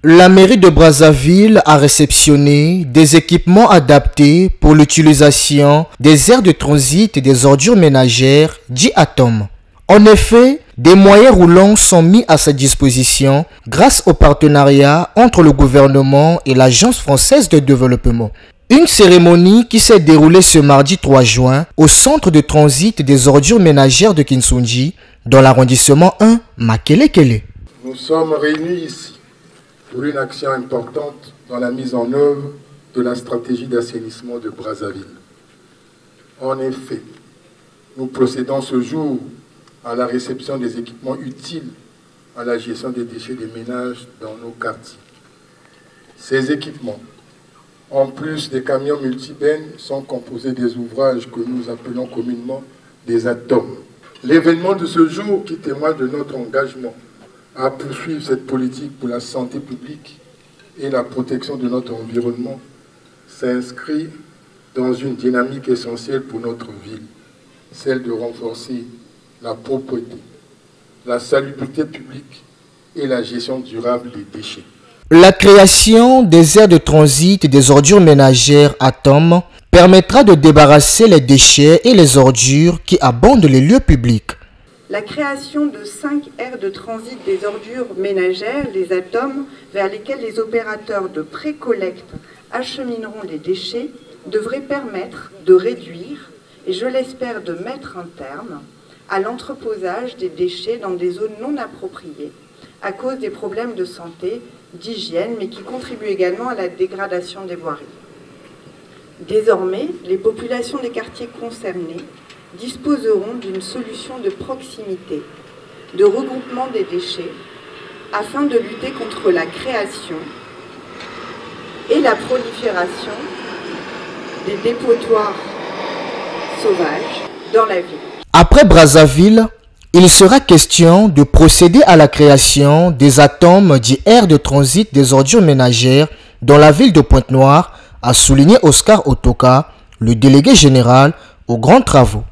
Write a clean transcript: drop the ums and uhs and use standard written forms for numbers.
La mairie de Brazzaville a réceptionné des équipements adaptés pour l'utilisation des aires de transit et des ordures ménagères, dit ATOM. En effet, des moyens roulants sont mis à sa disposition grâce au partenariat entre le gouvernement et l'Agence française de développement. Une cérémonie qui s'est déroulée ce mardi 3 juin au centre de transit des ordures ménagères de Kinsunji, dans l'arrondissement 1, Makelekele. Nous sommes réunis ici pour une action importante dans la mise en œuvre de la stratégie d'assainissement de Brazzaville. En effet, nous procédons ce jour à la réception des équipements utiles à la gestion des déchets des ménages dans nos quartiers. Ces équipements, en plus des camions multibennes, sont composés des ouvrages que nous appelons communément des ATOM. L'événement de ce jour qui témoigne de notre engagement à poursuivre cette politique pour la santé publique et la protection de notre environnement s'inscrit dans une dynamique essentielle pour notre ville, celle de renforcer la propreté, la salubrité publique et la gestion durable des déchets. La création des aires de transit et des ordures ménagères ATOM permettra de débarrasser les déchets et les ordures qui abondent les lieux publics. La création de 5 aires de transit des ordures ménagères, les ATOM, vers lesquelles les opérateurs de pré-collecte achemineront les déchets, devrait permettre de réduire, et je l'espère de mettre un terme, à l'entreposage des déchets dans des zones non appropriées, à cause des problèmes de santé, d'hygiène, mais qui contribuent également à la dégradation des voiries. Désormais, les populations des quartiers concernés disposeront d'une solution de proximité, de regroupement des déchets, afin de lutter contre la création et la prolifération des dépotoirs sauvages dans la ville. Après Brazzaville, il sera question de procéder à la création des ATOM dit aires de transit des ordures ménagères dans la ville de Pointe-Noire, a souligné Oscar Otoka, le délégué général aux grands travaux.